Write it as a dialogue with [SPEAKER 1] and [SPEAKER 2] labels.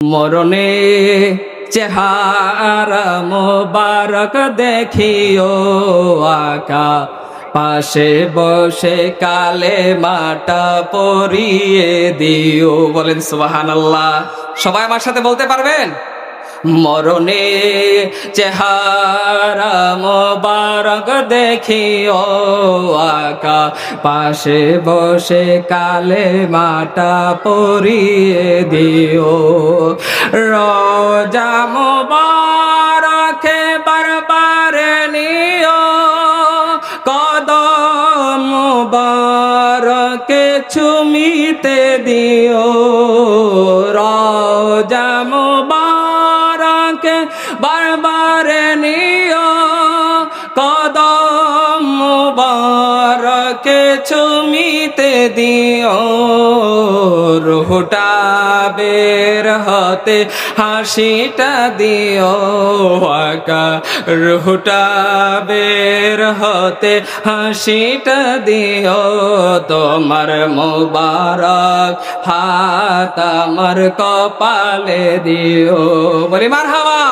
[SPEAKER 1] মরণে চেহারা মোবারক দেখিও আকা পাশে বসে কালেমাটা পড়িয়ে দিও। বলেন সুবহানাল্লাহ। সবাই আমার সাথে বলতে পারবেন? মরণে চেহারা মোবারক দেখিও আকা পাশে বসে কালেমাটা পড়িয়ে দিও। রোজা মোবারকে বারবার নিও, কদম মোবারকে চুমিতে দিও। রোজা মোবারকে বারবার নিও, কদম মোবারকে চুমিতে দিও। রুহটা বের হতে হাসিটা দিও আকা, রুহটা বের হতে হাসিটা দিও। তোমার মোবারক হাত আমার কপালে দিও। বলি মারহাবা।